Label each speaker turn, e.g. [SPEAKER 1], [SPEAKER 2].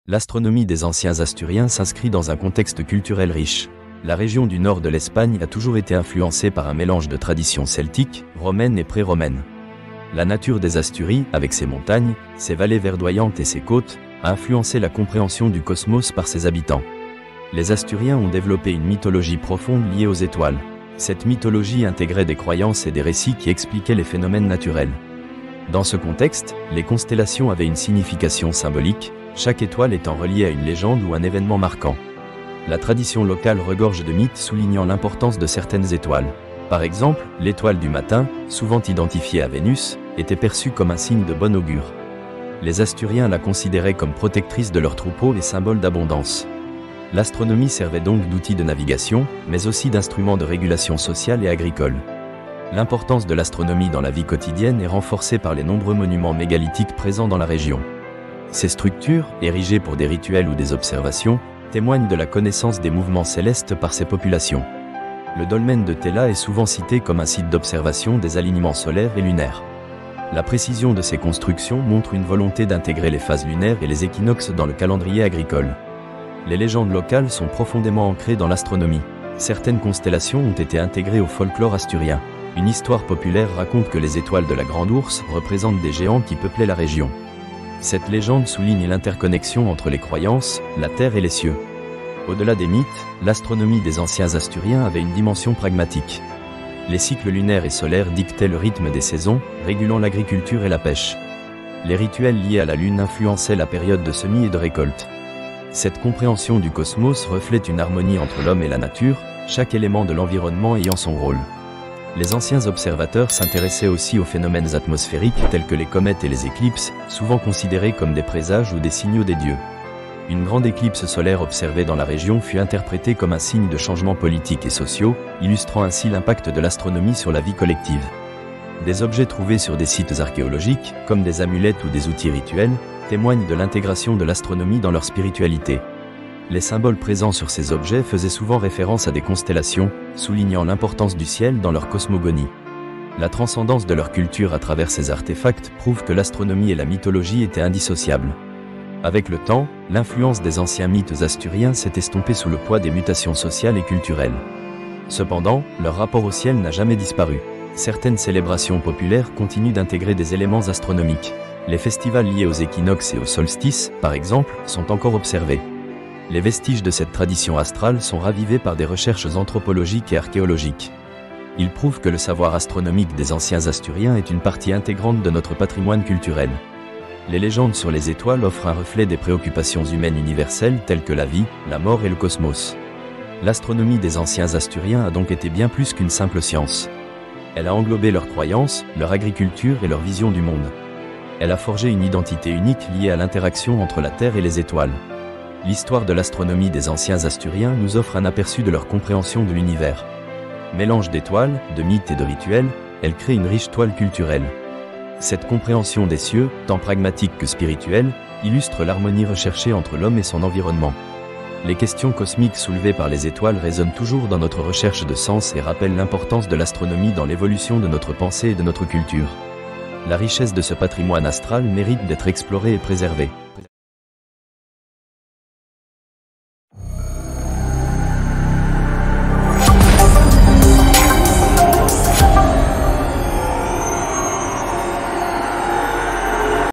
[SPEAKER 1] L'astronomie des anciens Asturiens s'inscrit dans un contexte culturel riche. La région du nord de l'Espagne a toujours été influencée par un mélange de traditions celtiques, romaines et pré-romaines. La nature des Asturies, avec ses montagnes, ses vallées verdoyantes et ses côtes, a influencé la compréhension du cosmos par ses habitants. Les Asturiens ont développé une mythologie profonde liée aux étoiles. Cette mythologie intégrait des croyances et des récits qui expliquaient les phénomènes naturels. Dans ce contexte, les constellations avaient une signification symbolique, chaque étoile étant reliée à une légende ou un événement marquant. La tradition locale regorge de mythes soulignant l'importance de certaines étoiles. Par exemple, l'étoile du matin, souvent identifiée à Vénus, était perçue comme un signe de bon augure. Les Asturiens la considéraient comme protectrice de leurs troupeaux et symbole d'abondance. L'astronomie servait donc d'outil de navigation, mais aussi d'instrument de régulation sociale et agricole. L'importance de l'astronomie dans la vie quotidienne est renforcée par les nombreux monuments mégalithiques présents dans la région. Ces structures, érigées pour des rituels ou des observations, témoignent de la connaissance des mouvements célestes par ces populations. Le dolmen de Tella est souvent cité comme un site d'observation des alignements solaires et lunaires. La précision de ces constructions montre une volonté d'intégrer les phases lunaires et les équinoxes dans le calendrier agricole. Les légendes locales sont profondément ancrées dans l'astronomie. Certaines constellations ont été intégrées au folklore asturien. Une histoire populaire raconte que les étoiles de la Grande Ourse représentent des géants qui peuplaient la région. Cette légende souligne l'interconnexion entre les croyances, la terre et les cieux. Au-delà des mythes, l'astronomie des anciens Asturiens avait une dimension pragmatique. Les cycles lunaires et solaires dictaient le rythme des saisons, régulant l'agriculture et la pêche. Les rituels liés à la lune influençaient la période de semis et de récolte. Cette compréhension du cosmos reflète une harmonie entre l'homme et la nature, chaque élément de l'environnement ayant son rôle. Les anciens observateurs s'intéressaient aussi aux phénomènes atmosphériques tels que les comètes et les éclipses, souvent considérés comme des présages ou des signaux des dieux. Une grande éclipse solaire observée dans la région fut interprétée comme un signe de changements politiques et sociaux, illustrant ainsi l'impact de l'astronomie sur la vie collective. Des objets trouvés sur des sites archéologiques, comme des amulettes ou des outils rituels, témoignent de l'intégration de l'astronomie dans leur spiritualité. Les symboles présents sur ces objets faisaient souvent référence à des constellations, soulignant l'importance du ciel dans leur cosmogonie. La transcendance de leur culture à travers ces artefacts prouve que l'astronomie et la mythologie étaient indissociables. Avec le temps, l'influence des anciens mythes asturiens s'est estompée sous le poids des mutations sociales et culturelles. Cependant, leur rapport au ciel n'a jamais disparu. Certaines célébrations populaires continuent d'intégrer des éléments astronomiques. Les festivals liés aux équinoxes et aux solstices, par exemple, sont encore observés. Les vestiges de cette tradition astrale sont ravivés par des recherches anthropologiques et archéologiques. Ils prouvent que le savoir astronomique des anciens Asturiens est une partie intégrante de notre patrimoine culturel. Les légendes sur les étoiles offrent un reflet des préoccupations humaines universelles telles que la vie, la mort et le cosmos. L'astronomie des anciens Asturiens a donc été bien plus qu'une simple science. Elle a englobé leurs croyances, leur agriculture et leur vision du monde. Elle a forgé une identité unique liée à l'interaction entre la Terre et les étoiles. L'histoire de l'astronomie des anciens Asturiens nous offre un aperçu de leur compréhension de l'univers. Mélange d'étoiles, de mythes et de rituels, elle crée une riche toile culturelle. Cette compréhension des cieux, tant pragmatique que spirituelle, illustre l'harmonie recherchée entre l'homme et son environnement. Les questions cosmiques soulevées par les étoiles résonnent toujours dans notre recherche de sens et rappellent l'importance de l'astronomie dans l'évolution de notre pensée et de notre culture. La richesse de ce patrimoine astral mérite d'être explorée et préservée.